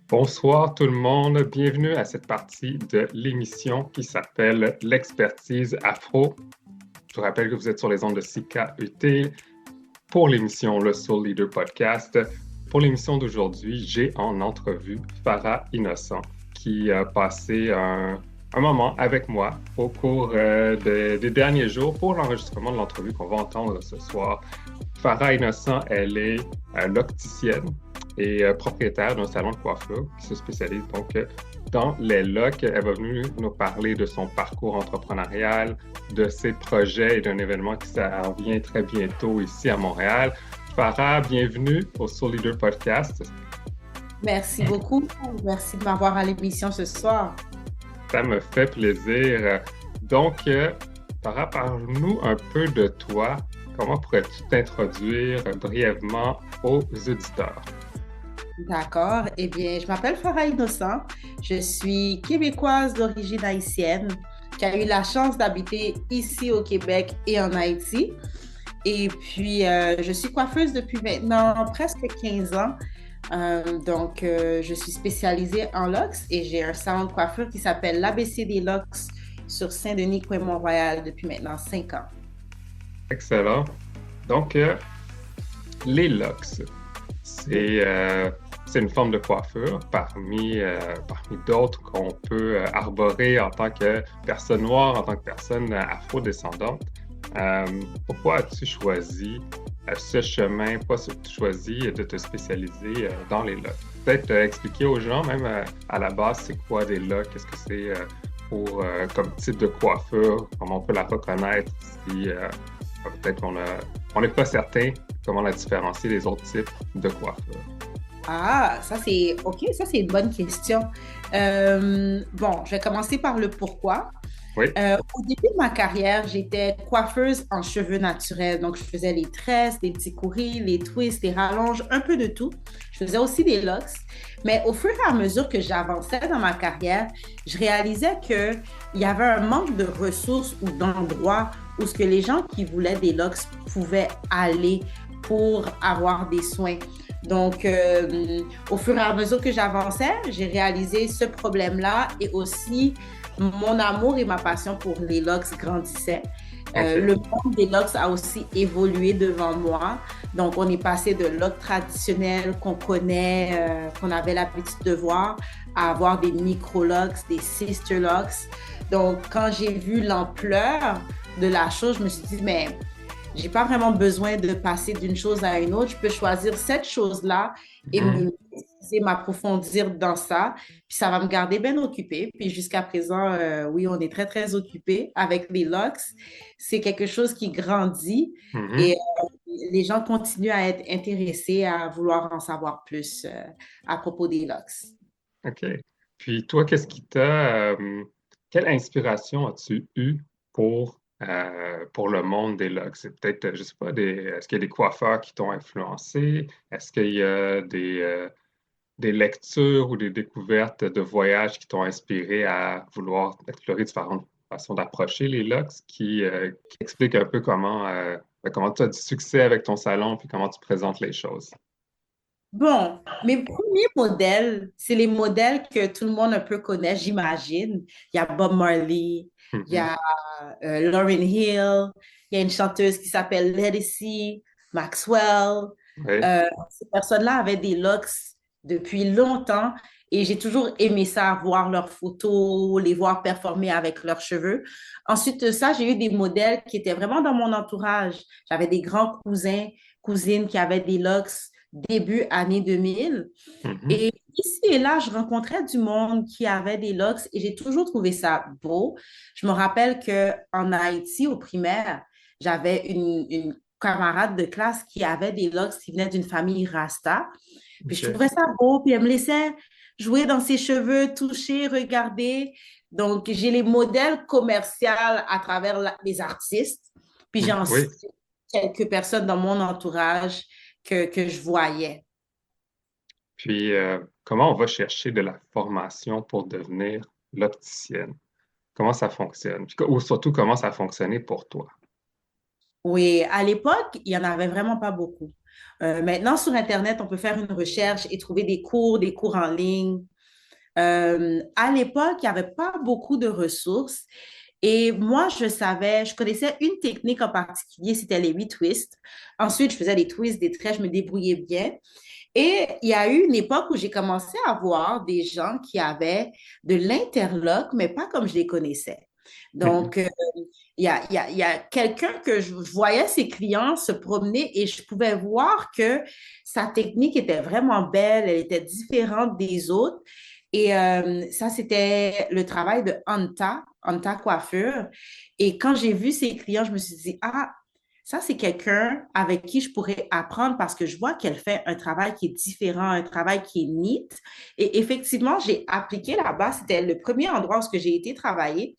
Bonsoir tout le monde, bienvenue à cette partie de l'émission qui s'appelle l'expertise afro. Je vous rappelle que vous êtes sur les ondes de CKUT pour l'émission Le Soul Leader Podcast. Pour l'émission d'aujourd'hui, j'ai en entrevue Farah Innocent qui a passé un moment avec moi au cours des derniers jours pour l'enregistrement de l'entrevue qu'on va entendre ce soir. Farah Innocent, elle est locticienne et propriétaire d'un salon de coiffure qui se spécialise donc dans les locks. Elle va venir nous parler de son parcours entrepreneurial, de ses projets et d'un événement qui s'en vient très bientôt ici à Montréal. Farah, bienvenue au Soul Leader Podcast. Merci beaucoup. Merci de m'avoir à l'émission ce soir. Ça me fait plaisir. Donc, Farah, parle-nous un peu de toi. Comment pourrais-tu t'introduire brièvement aux auditeurs? D'accord. Eh bien, je m'appelle Farah Innocent. Je suis québécoise d'origine haïtienne qui a eu la chance d'habiter ici au Québec et en Haïti. Et puis, je suis coiffeuse depuis maintenant presque 15 ans. Je suis spécialisée en locks et j'ai un salon de coiffure qui s'appelle l'ABC des locks sur Saint-Denis, coin Mont-Royal depuis maintenant 5 ans. Excellent. Donc, les locks, c'est une forme de coiffure parmi d'autres qu'on peut arborer en tant que personne noire, en tant que personne afro-descendante. Pourquoi as-tu choisi ce chemin? Pourquoi as-tu choisi de te spécialiser dans les locks? Peut-être expliquer aux gens, même à la base, c'est quoi des locks? Qu'est-ce que c'est comme type de coiffure? Comment on peut la reconnaître si peut-être on n'est pas certain comment la différencier des autres types de coiffure? Ah, ça c'est OK, ça c'est une bonne question. Je vais commencer par le pourquoi. Oui, Au début de ma carrière, j'étais coiffeuse en cheveux naturels. Donc, je faisais les tresses, les petits courris, les twists, les rallonges, un peu de tout. Je faisais aussi des locks. Mais au fur et à mesure que j'avançais dans ma carrière, je réalisais qu'il y avait un manque de ressources ou d'endroits où ce que les gens qui voulaient des locks pouvaient aller pour avoir des soins. Au fur et à mesure que j'avançais, j'ai réalisé ce problème-là et aussi mon amour et ma passion pour les locks grandissaient. OK. Le monde des locks a aussi évolué devant moi. Donc, on est passé de locks traditionnels qu'on connaît, qu'on avait l'habitude de voir, à avoir des micro-locks, des sister locks. Donc, quand j'ai vu l'ampleur de la chose, je me suis dit, mais j'ai pas vraiment besoin de passer d'une chose à une autre. Je peux choisir cette chose-là et Mhm. m'approfondir dans ça. Puis ça va me garder bien occupée. Puis jusqu'à présent, oui, on est très, très occupés avec les locks. C'est quelque chose qui grandit et Mhm. les gens continuent à être intéressés à vouloir en savoir plus à propos des locks. OK. Puis toi, quelle inspiration as-tu eue pour le monde des locks? C'est peut-être, je sais pas, est-ce qu'il y a des coiffeurs qui t'ont influencé? Est-ce qu'il y a des lectures ou des découvertes de voyages qui t'ont inspiré à vouloir explorer différentes façons d'approcher les locks qui expliquent un peu comment tu as du succès avec ton salon puis comment tu présentes les choses? Bon, mes premiers modèles, c'est les modèles que tout le monde un peu connaît, j'imagine. Il y a Bob Marley, il y Mhm. a Lauryn Hill, il y a une chanteuse qui s'appelle Ledisi, Maxwell. Oui. Ces personnes-là avaient des locks depuis longtemps et j'ai toujours aimé ça, voir leurs photos, les voir performer avec leurs cheveux. Ensuite de ça, j'ai eu des modèles qui étaient vraiment dans mon entourage. J'avais des grands cousins, cousines qui avaient des locks début année 2000. Mhm. Et ici et là, je rencontrais du monde qui avait des locks et j'ai toujours trouvé ça beau. Je me rappelle qu'en Haïti, au primaire, j'avais une camarade de classe qui avait des locks qui venaient d'une famille Rasta. Puis je OK. trouvais ça beau, puis elle me laissait jouer dans ses cheveux, toucher, regarder. Donc, j'ai les modèles commerciaux à travers les artistes. Puis j'ai Oui. ensuite quelques personnes dans mon entourage que je voyais. Puis, comment on va chercher de la formation pour devenir l'opticienne? Comment ça fonctionne? Puis, ou surtout, comment ça a fonctionné pour toi? Oui, à l'époque, il n'y en avait vraiment pas beaucoup. Maintenant, sur Internet, on peut faire une recherche et trouver des cours en ligne. À l'époque, il n'y avait pas beaucoup de ressources. Et moi, je connaissais une technique en particulier, c'était les 8 twists. Ensuite, je faisais des twists, des traits, je me débrouillais bien. Et il y a eu une époque où j'ai commencé à voir des gens qui avaient de l'interlock, mais pas comme je les connaissais. Mhm. Donc, il y a quelqu'un que je voyais ses clients se promener et je pouvais voir que sa technique était vraiment belle, elle était différente des autres. Et ça, c'était le travail de Anta Coiffure. Et quand j'ai vu ses clients, je me suis dit, ah, ça, c'est quelqu'un avec qui je pourrais apprendre parce que je vois qu'elle fait un travail qui est différent, un travail qui est neat. Et effectivement, j'ai appliqué là-bas. C'était le premier endroit où j'ai été travailler.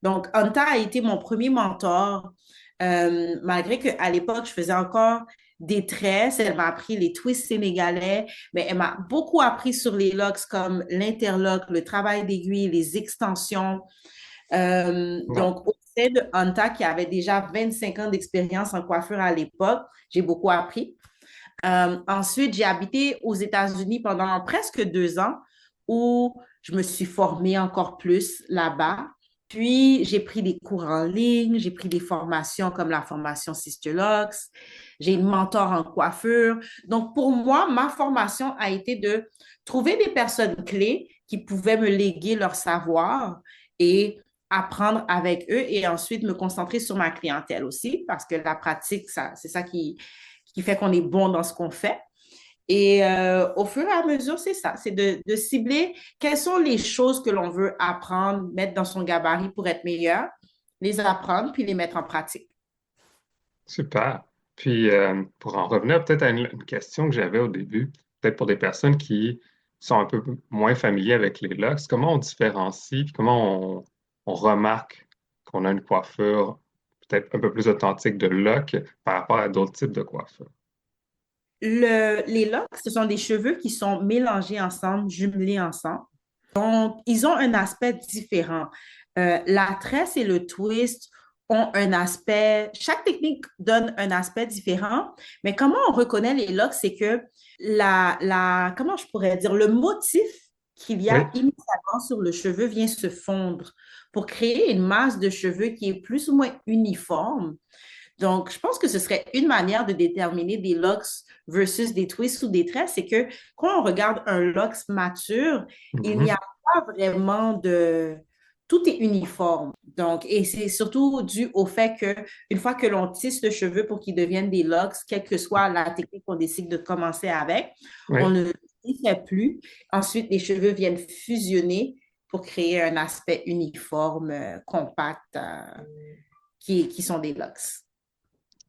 Donc, Anta a été mon premier mentor, malgré qu'à l'époque, je faisais encore des tresses. Elle m'a appris les twists sénégalais, mais elle m'a beaucoup appris sur les locks comme l'interlock, le travail d'aiguille, les extensions. Non. Donc, au sein de Anta, qui avait déjà 25 ans d'expérience en coiffure à l'époque, j'ai beaucoup appris. Ensuite, j'ai habité aux États-Unis pendant presque 2 ans où je me suis formée encore plus là-bas. Puis, j'ai pris des cours en ligne, j'ai pris des formations comme la formation Sistylox, j'ai une mentor en coiffure. Donc, pour moi, ma formation a été de trouver des personnes clés qui pouvaient me léguer leur savoir et apprendre avec eux et ensuite me concentrer sur ma clientèle aussi parce que la pratique, ça, c'est ça qui fait qu'on est bon dans ce qu'on fait. Et au fur et à mesure, c'est ça, c'est de cibler quelles sont les choses que l'on veut apprendre, mettre dans son gabarit pour être meilleur, les apprendre, puis les mettre en pratique. Super. Puis, pour en revenir peut-être à une question que j'avais au début, peut-être pour des personnes qui sont un peu moins familiers avec les locks, comment on différencie, puis on remarque qu'on a une coiffure peut-être un peu plus authentique de lock par rapport à d'autres types de coiffures? Les locks, ce sont des cheveux qui sont mélangés ensemble, jumelés ensemble. Donc, ils ont un aspect différent. La tresse et le twist ont un aspect, chaque technique donne un aspect différent, mais comment on reconnaît les locks, c'est que comment je pourrais dire, le motif qu'il y Oui, a initialement sur le cheveu vient se fondre pour créer une masse de cheveux qui est plus ou moins uniforme. Donc, je pense que ce serait une manière de déterminer des locks versus des twists ou des traits, c'est que quand on regarde un locks mature, il n'y a mhm, pas vraiment de... Tout est uniforme. Donc, et c'est surtout dû au fait que une fois que l'on tisse le cheveu pour qu'il devienne des locks, quelle que soit la technique qu'on décide de commencer avec, on oui, ne le fait plus. Ensuite, les cheveux viennent fusionner pour créer un aspect uniforme, compact, qui sont des locks.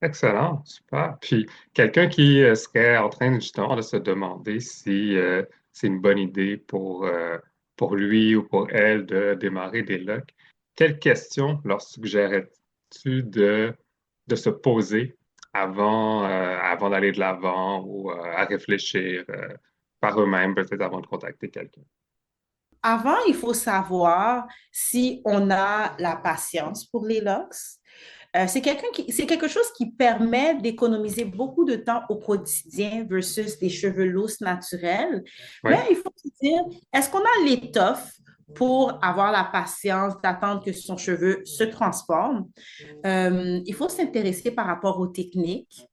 excellent, super. Puis, quelqu'un qui serait en train justement de se demander si c'est une bonne idée pour lui ou pour elle de démarrer des locks, quelles questions leur suggérerais-tu de se poser avant d'aller de l'avant ou à réfléchir par eux-mêmes, peut-être avant de contacter quelqu'un? Avant, il faut savoir si on a la patience pour les locks. C'est quelque chose qui permet d'économiser beaucoup de temps au quotidien versus des cheveux lousses naturels. Mais Oui, il faut se dire, est-ce qu'on a l'étoffe pour avoir la patience d'attendre que son cheveu se transforme? Il faut s'intéresser par rapport aux techniques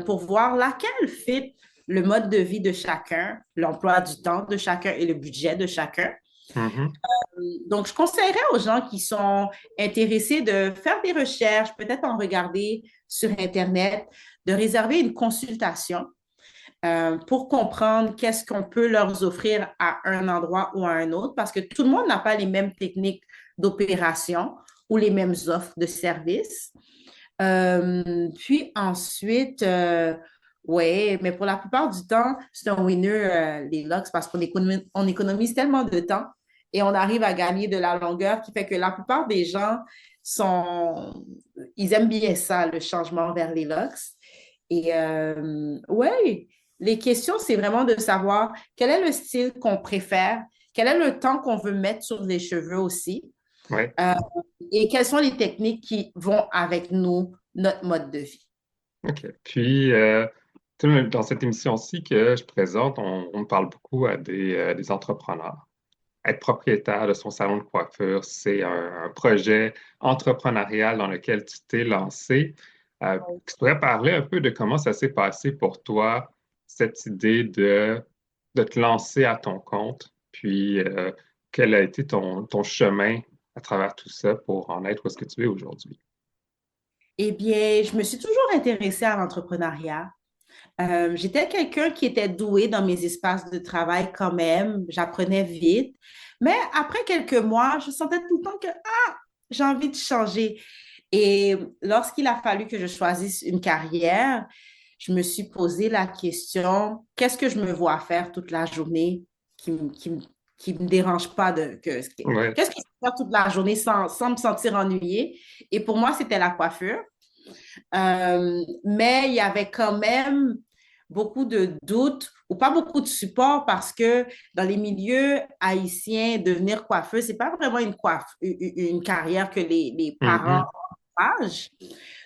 pour voir laquelle fit le mode de vie de chacun, l'emploi du temps de chacun et le budget de chacun. mhm, Donc, je conseillerais aux gens qui sont intéressés de faire des recherches, peut-être en regarder sur Internet, de réserver une consultation pour comprendre qu'est-ce qu'on peut leur offrir à un endroit ou à un autre, parce que tout le monde n'a pas les mêmes techniques d'opération ou les mêmes offres de services. Puis ensuite, ouais, mais pour la plupart du temps, c'est un winner, les locks, parce on économise tellement de temps et on arrive à gagner de la longueur qui fait que la plupart des gens ils aiment bien ça, le changement vers les locks. Et ouais, les questions, c'est vraiment de savoir quel est le style qu'on préfère, quel est le temps qu'on veut mettre sur les cheveux aussi. oui. Euh, et quelles sont les techniques qui vont avec nous, notre mode de vie. OK. Puis, Dans cette émission-ci que je présente, on parle beaucoup à des entrepreneurs. Être propriétaire de son salon de coiffure, c'est un projet entrepreneurial dans lequel tu t'es lancé. Tu pourrais parler un peu de comment ça s'est passé pour toi, cette idée de te lancer à ton compte, puis quel a été ton chemin à travers tout ça pour en être où est-ce que tu es aujourd'hui? Eh bien, je me suis toujours intéressée à l'entrepreneuriat. J'étais quelqu'un qui était doué dans mes espaces de travail quand même. J'apprenais vite. Mais après quelques mois, je sentais tout le temps que j'ai envie de changer. Et lorsqu'il a fallu que je choisisse une carrière, je me suis posé la question, qu'est-ce que je me vois faire toute la journée qui me dérange pas Ouais. qu'est-ce que je peux faire toute la journée sans me sentir ennuyée? Et pour moi, c'était la coiffure. Mais il y avait quand même beaucoup de doutes ou pas beaucoup de support parce que dans les milieux haïtiens, devenir coiffeuse, c'est pas vraiment une carrière que les parents Mhm. encouragent.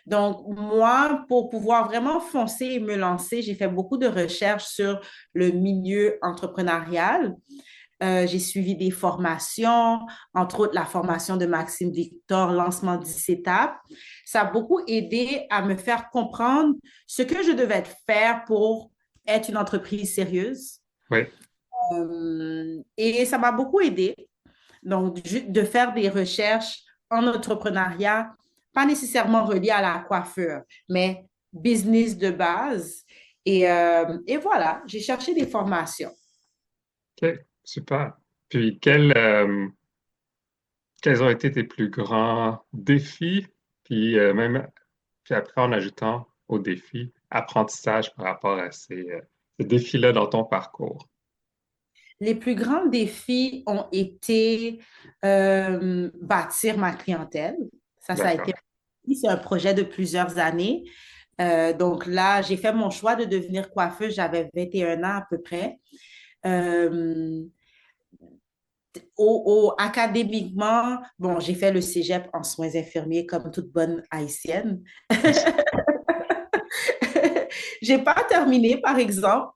Donc, moi, pour pouvoir vraiment foncer et me lancer, j'ai fait beaucoup de recherches sur le milieu entrepreneurial. J'ai suivi des formations, entre autres la formation de Maxime Victor, lancement 10 étapes. Ça a beaucoup aidé à me faire comprendre ce que je devais faire pour être une entreprise sérieuse. Oui. Et ça m'a beaucoup aidé. Donc, de faire des recherches en entrepreneuriat, pas nécessairement reliées à la coiffure, mais business de base. Et voilà, j'ai cherché des formations. OK, super. Puis, quels ont été tes plus grands défis? Puis, puis après, en ajoutant aux défis, apprentissage par rapport à ces défis-là dans ton parcours. Les plus grands défis ont été bâtir ma clientèle. Ça a été, D'accord. c'est un projet de plusieurs années. Donc là, j'ai fait mon choix de devenir coiffeuse. J'avais 21 ans à peu près. Euh, académiquement, bon, j'ai fait le cégep en soins infirmiers comme toute bonne haïtienne. J'ai pas terminé, par exemple.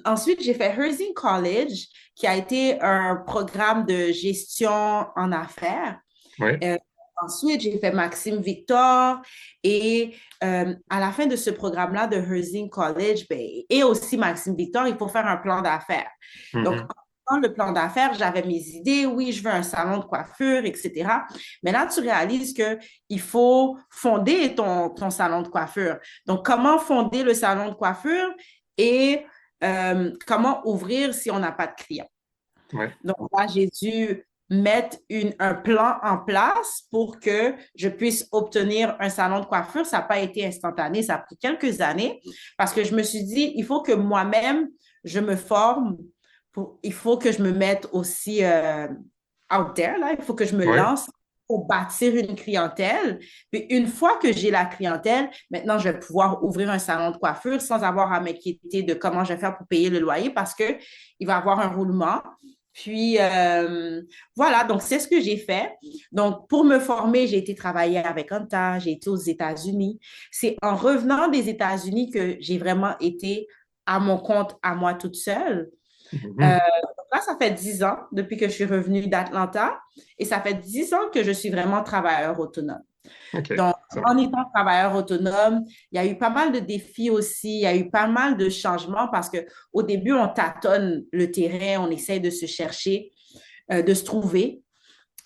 Ensuite, j'ai fait Herzing College, qui a été un programme de gestion en affaires. Oui, Euh, Ensuite, j'ai fait Maxime Victor et à la fin de ce programme-là de Herzing College, ben, et aussi Maxime Victor, il faut faire un plan d'affaires. Donc, mhm, dans le plan d'affaires, j'avais mes idées, oui, je veux un salon de coiffure, etc. Mais là, tu réalises qu'il faut fonder ton salon de coiffure. Donc, comment fonder le salon de coiffure et comment ouvrir si on n'a pas de clients? oui, Donc là, j'ai dû mettre un plan en place pour que je puisse obtenir un salon de coiffure. Ça n'a pas été instantané, ça a pris quelques années parce que je me suis dit, il faut que moi-même, je me forme, il faut que je me mette aussi out there, là, il faut que je me oui, lance pour bâtir une clientèle. Puis une fois que j'ai la clientèle, maintenant, je vais pouvoir ouvrir un salon de coiffure sans avoir à m'inquiéter de comment je vais faire pour payer le loyer parce qu'il va y avoir un roulement. Puis voilà, donc c'est ce que j'ai fait. Donc pour me former, j'ai été travailler avec Anta, j'ai été aux États-Unis. C'est en revenant des États-Unis que j'ai vraiment été à mon compte, à moi toute seule. mhm, Donc là, ça fait 10 ans depuis que je suis revenue d'Atlanta et ça fait 10 ans que je suis vraiment travailleur autonome. OK, Donc, ça en marche. étant travailleur autonome, il y a eu pas mal de défis aussi, il y a eu pas mal de changements parce qu'au début, on tâtonne le terrain, on essaye de se chercher, de se trouver.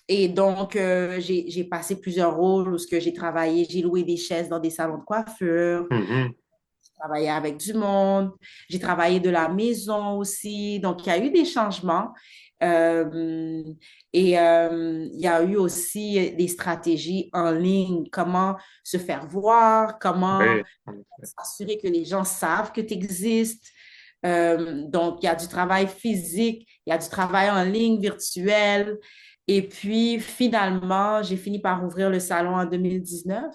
Et donc, j'ai passé plusieurs rôles où ce que j'ai travaillé, j'ai loué des chaises dans des salons de coiffure, Mhm, j'ai travaillé avec du monde, j'ai travaillé de la maison aussi. Donc, il y a eu des changements. Euh, il y a eu aussi des stratégies en ligne, comment se faire voir, comment oui, en effet. s'assurer que les gens savent que tu existes. Donc, il y a du travail physique, il y a du travail en ligne virtuel. Et puis, finalement, j'ai fini par ouvrir le salon en 2019.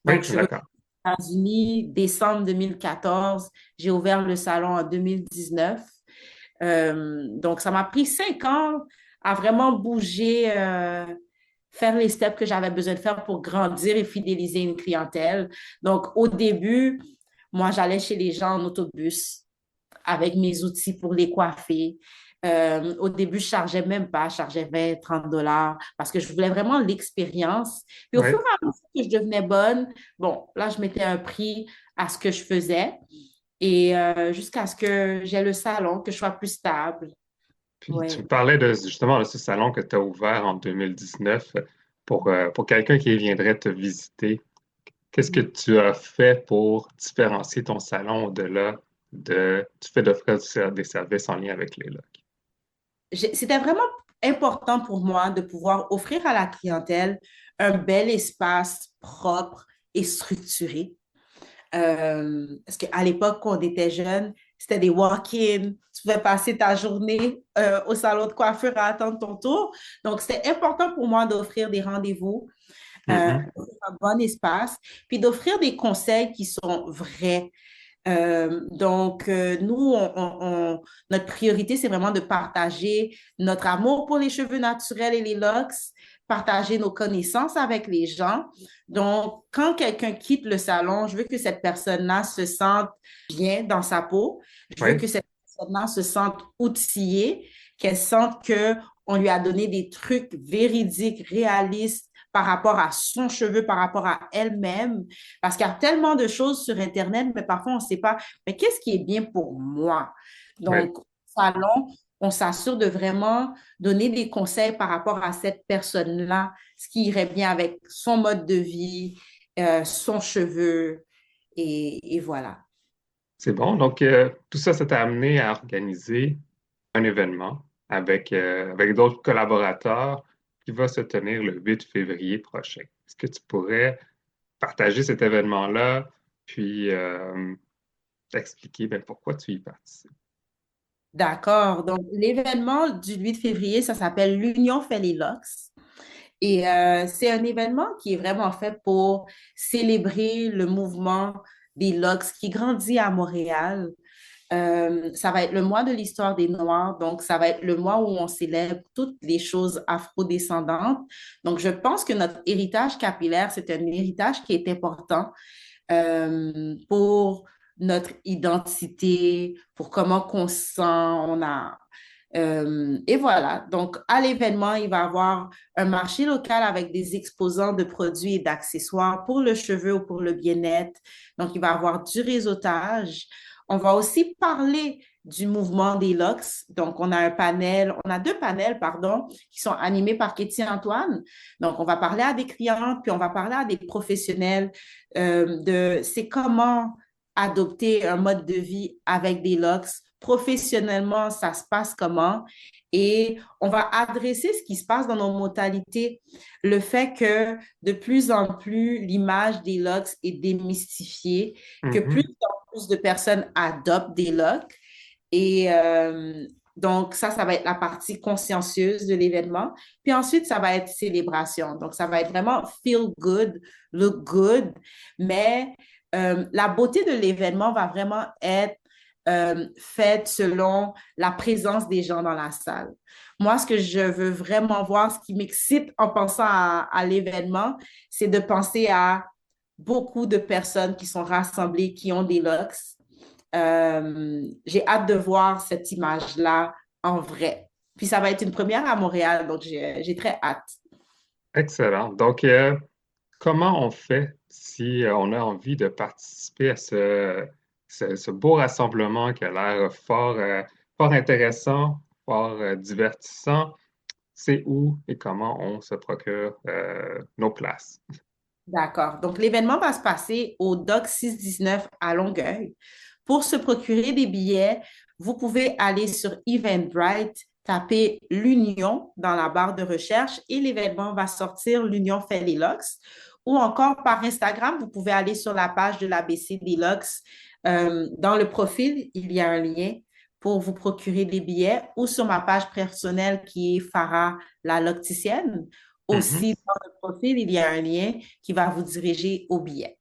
Oui, Donc, je suis d'accord. aux États-Unis, décembre 2014. J'ai ouvert le salon en 2019. Donc, ça m'a pris 5 ans à vraiment bouger, faire les steps que j'avais besoin de faire pour grandir et fidéliser une clientèle. Donc, au début, Moi, j'allais chez les gens en autobus avec mes outils pour les coiffer. Au début, je chargeais même pas, je chargeais 20, 30 $ parce que je voulais vraiment l'expérience. Puis au fur Oui. et à mesure que je devenais bonne, bon, là, je mettais un prix à ce que je faisais et jusqu'à ce que j'ai le salon, que je sois plus stable. Puis tu Oui. me parlais de justement de ce salon que tu as ouvert en 2019 pour quelqu'un qui viendrait te visiter. Qu'est-ce que tu as fait pour différencier ton salon au-delà du fait d'offrir des services en lien avec les locs? C'était vraiment important pour moi de pouvoir offrir à la clientèle un bel espace propre et structuré. Parce qu'à l'époque, quand on était jeune, c'était des walk-in. Tu pouvais passer ta journée au salon de coiffure à attendre ton tour. Donc, c'était important pour moi d'offrir des rendez-vous, Mhm. un bon espace, puis d'offrir des conseils qui sont vrais. Nous, notre priorité, c'est vraiment de partager notre amour pour les cheveux naturels et les locks, partager nos connaissances avec les gens. Donc, quand quelqu'un quitte le salon, je veux que cette personne-là se sente bien dans sa peau. Je veux Oui, que cette personne-là se sente outillée, qu'elle sente que on lui a donné des trucs véridiques, réalistes par rapport à son cheveu, par rapport à elle-même. Parce qu'il y a tellement de choses sur Internet, mais parfois on ne sait pas, mais qu'est-ce qui est bien pour moi? oui. Donc, au salon, on s'assure de vraiment donner des conseils par rapport à cette personne-là, ce qui irait bien avec son mode de vie, son cheveu, et voilà. C'est bon. Donc, tout ça, ça t'a amené à organiser un événement avec d'autres collaborateurs qui va se tenir le 8 février prochain. Est-ce que tu pourrais partager cet événement-là, puis expliquer ben, pourquoi tu y participes? D'accord. Donc, l'événement du 8 février, ça s'appelle l'Union fait les locks. Et c'est un événement qui est vraiment fait pour célébrer le mouvement des locks qui grandit à Montréal. Ça va être le mois de l'histoire des Noirs, donc ça va être le mois où on célèbre toutes les choses afro-descendantes. Donc, je pense que notre héritage capillaire, c'est un héritage qui est important pour notre identité, pour comment qu'on se sent, et voilà, donc à l'événement, il va y avoir un marché local avec des exposants de produits et d'accessoires pour le cheveu ou pour le bien-être. Donc, il va y avoir du réseautage. On va aussi parler du mouvement des locks. Donc, on a deux panels, pardon, qui sont animés par Katie Antoine. Donc, on va parler à des clientes, puis on va parler à des professionnels de c'est comment adopter un mode de vie avec des locks. Professionnellement, ça se passe comment? Et on va adresser ce qui se passe dans nos modalités. Le fait que de plus en plus, l'image des locks est démystifiée, que plus Mhm. en plus de personnes adoptent des locks. Et donc, ça va être la partie consciencieuse de l'événement. Puis ensuite, ça va être célébration. Donc, ça va être vraiment feel good, look good. Mais la beauté de l'événement va vraiment être faite selon la présence des gens dans la salle. Moi, ce que je veux vraiment voir, ce qui m'excite en pensant à l'événement, c'est de penser à beaucoup de personnes qui sont rassemblées, qui ont des locks. J'ai hâte de voir cette image-là en vrai. Puis ça va être une première à Montréal, donc j'ai très hâte. Excellent. Donc, comment on fait si on a envie de participer à ce beau rassemblement qui a l'air fort intéressant, fort divertissant? C'est où et comment on se procure nos places? D'accord. Donc, l'événement va se passer au Doc 619 à Longueuil. Pour se procurer des billets, vous pouvez aller sur Eventbrite, taper l'Union dans la barre de recherche et l'événement va sortir l'Union fait les locks. Ou encore par Instagram, vous pouvez aller sur la page de l'ABC des locks. Dans le profil, il y a un lien pour vous procurer des billets ou sur ma page personnelle qui est Farah la locticienne. Mhm. Aussi, dans le profil, il y a un lien qui va vous diriger au billet.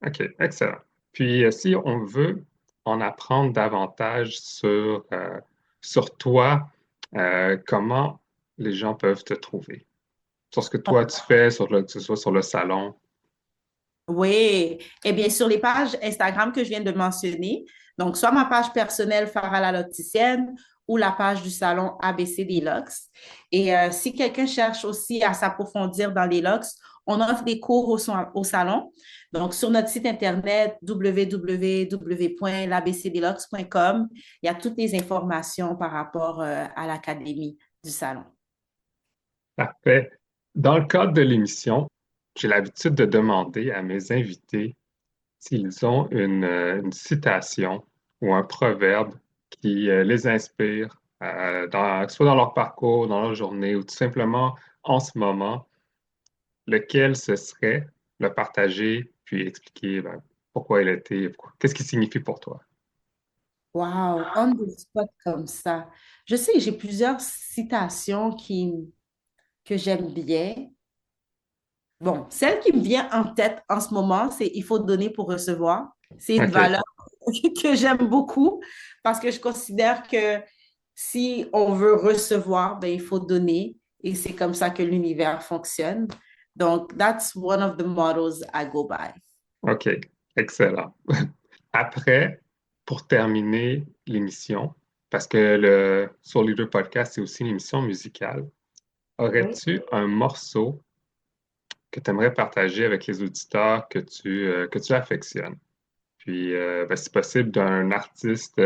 OK, excellent. Puis, si on veut en apprendre davantage sur toi, comment les gens peuvent te trouver? Sur ce que toi tu fais, que ce soit sur le salon. Oui, eh bien, sur les pages Instagram que je viens de mentionner, donc soit ma page personnelle Farah la locticienne ou la page du salon ABC des locks. Et si quelqu'un cherche aussi à s'approfondir dans les locks, on offre des cours au salon. Donc, sur notre site internet www.labcdlocks.com, il y a toutes les informations par rapport à l'académie du salon. Parfait. Dans le cadre de l'émission, j'ai l'habitude de demander à mes invités s'ils ont une citation ou un proverbe qui les inspire, soit dans leur parcours, dans leur journée ou tout simplement en ce moment, lequel ce serait, le partager, puis expliquer ben, pourquoi il était, qu'est-ce qu'il signifie pour toi. Wow, on the spot comme ça. Je sais que j'ai plusieurs citations que j'aime bien. Bon, celle qui me vient en tête en ce moment, c'est il faut donner pour recevoir. C'est une OK, valeur que j'aime beaucoup parce que je considère que si on veut recevoir, ben, il faut donner et c'est comme ça que l'univers fonctionne. Donc, that's one of the models I go by. OK, excellent. Après, pour terminer l'émission, parce que le Soul Leader Podcast, c'est aussi une émission musicale, Oui. aurais-tu un morceau que tu aimerais partager avec les auditeurs que tu affectionnes? Puis, ben, si possible, d'un artiste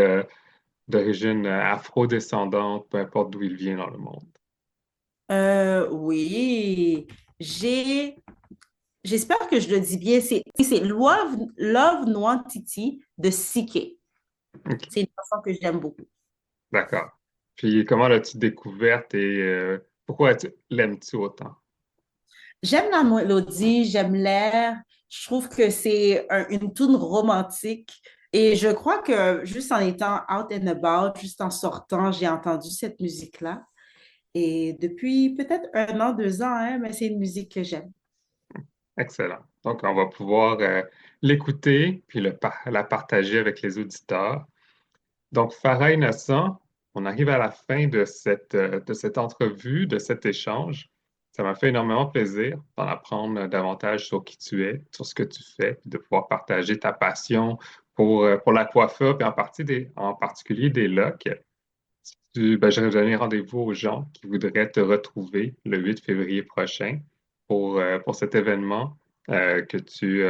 d'origine afro-descendante, peu importe d'où il vient dans le monde. Oui, j'ai j'espère que je le dis bien. C'est Love Nwantiti de Sike. OK, C'est une chanson que j'aime beaucoup. d'accord. Puis, comment l'as-tu découverte et pourquoi l'aimes-tu autant? J'aime la mélodie, j'aime l'air. Je trouve que c'est une tune romantique. Et je crois que juste en étant out and about, juste en sortant, j'ai entendu cette musique-là. Et depuis peut-être 1 an, 2 ans, hein, mais c'est une musique que j'aime. Excellent. Donc, on va pouvoir l'écouter puis la partager avec les auditeurs. Donc, Farah Innocent, on arrive à la fin de cette entrevue, de cet échange. Ça m'a fait énormément plaisir d'en apprendre davantage sur qui tu es, sur ce que tu fais, puis de pouvoir partager ta passion pour la coiffure, puis en particulier des locks. Ben, je vais donner rendez-vous aux gens qui voudraient te retrouver le 8 février prochain pour cet événement que tu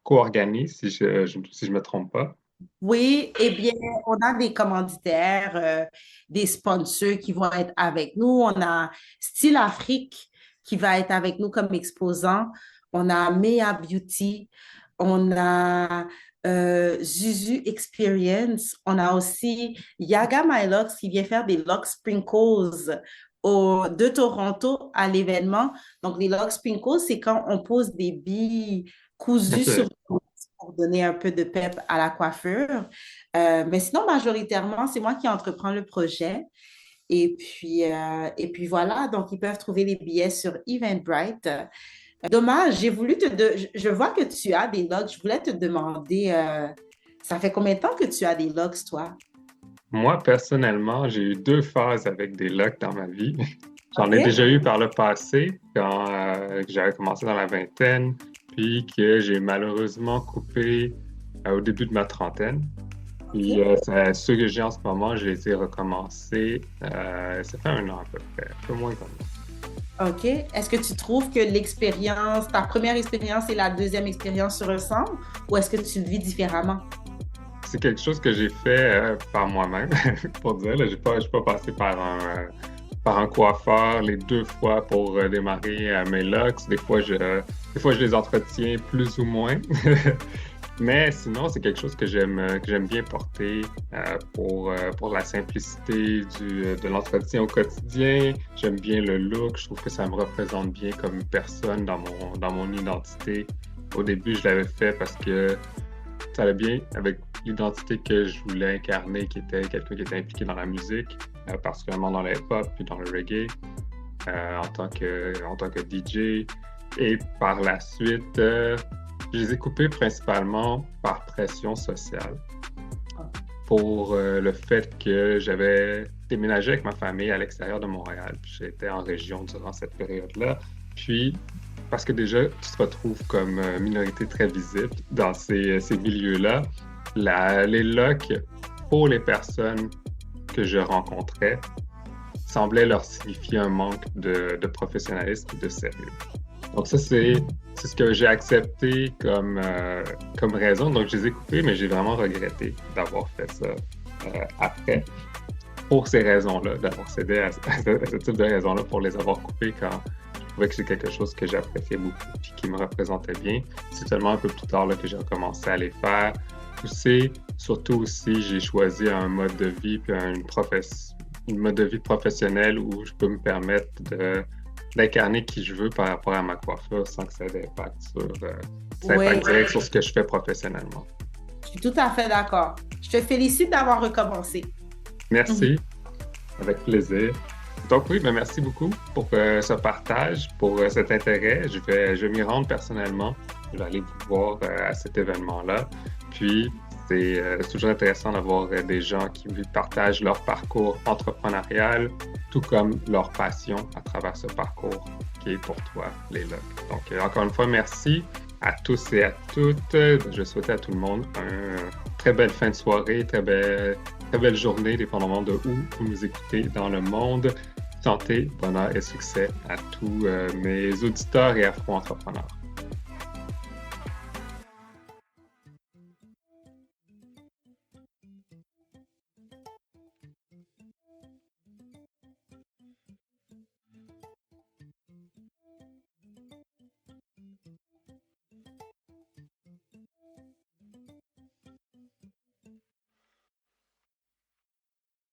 co-organises, si je me trompe pas. Oui, eh bien, on a des commanditaires, des sponsors qui vont être avec nous. On a Style Afrique qui va être avec nous comme exposant. On a Mea Beauty. On a Zuzu Experience. On a aussi Yaga My Locks qui vient faire des Lock Sprinkles de Toronto à l'événement. Donc, les Lock Sprinkles, c'est quand on pose des billes cousues sur OK. pour donner un peu de pep à la coiffure. Mais sinon, majoritairement, c'est moi qui entreprends le projet. Et puis voilà, donc ils peuvent trouver les billets sur Eventbrite. Dommage, j'ai voulu je vois que tu as des logs. Je voulais te demander, ça fait combien de temps que tu as des logs, toi? Moi, personnellement, j'ai eu deux phases avec des locks dans ma vie. J'en ai OK? déjà eu par le passé, quand j'avais commencé dans la vingtaine, puis que j'ai malheureusement coupé au début de ma trentaine. Puis OK? ceux que j'ai en ce moment, je les ai recommencés, ça fait 1 an à peu près, un peu moins d'un an. OK. Est-ce que tu trouves que l'expérience, ta première expérience et la deuxième expérience se ressemblent ou est-ce que tu le vis différemment? C'est quelque chose que j'ai fait par moi-même, pour dire. Là, je suis pas passé par un coiffeur les deux fois pour démarrer mes locks. Des fois, je les entretiens plus ou moins. Mais sinon, c'est quelque chose que j'aime bien porter pour la simplicité de l'entretien au quotidien. J'aime bien le look. Je trouve que ça me représente bien comme une personne dans mon identité. Au début, je l'avais fait parce que ça allait bien avec l'identité que je voulais incarner, qui était quelqu'un qui était impliqué dans la musique, particulièrement dans le hip-hop puis dans le reggae, en tant que DJ. Et par la suite, je les ai coupés principalement par pression sociale pour le fait que j'avais déménagé avec ma famille à l'extérieur de Montréal. Puis j'étais en région durant cette période-là. Puis, parce que déjà, tu te retrouves comme minorité très visible dans ces milieux-là. Les locks, pour les personnes que je rencontrais, semblaient leur signifier un manque de professionnalisme et de sérieux. Donc ça, c'est ce que j'ai accepté comme raison. Donc je les ai coupés, mais j'ai vraiment regretté d'avoir fait ça après. Pour ces raisons-là, d'avoir cédé à ce type de raisons-là, pour les avoir coupés quand je trouvais que c'est quelque chose que j'appréciais beaucoup et qui me représentait bien. C'est seulement un peu plus tard là, que j'ai recommencé à les faire. Surtout aussi, j'ai choisi un mode de vie puis une mode de vie professionnelle où je peux me permettre d'incarner qui je veux par rapport à ma coiffure sans que ça ait d'impact direct sur ce que je fais professionnellement. Je suis tout à fait d'accord. Je te félicite d'avoir recommencé. Merci, avec plaisir. Donc oui, merci beaucoup pour ce partage, pour cet intérêt. Je vais m'y rendre personnellement. Je vais aller vous voir à cet événement-là. Puis, c'est toujours intéressant d'avoir des gens qui partagent leur parcours entrepreneurial, tout comme leur passion à travers ce parcours qui est pour toi, les locks. Donc, encore une fois, merci à tous et à toutes. Je souhaite à tout le monde une très belle fin de soirée, très belle journée, dépendamment de où vous nous écoutez dans le monde. Santé, bonheur et succès à tous mes auditeurs et afro-entrepreneurs.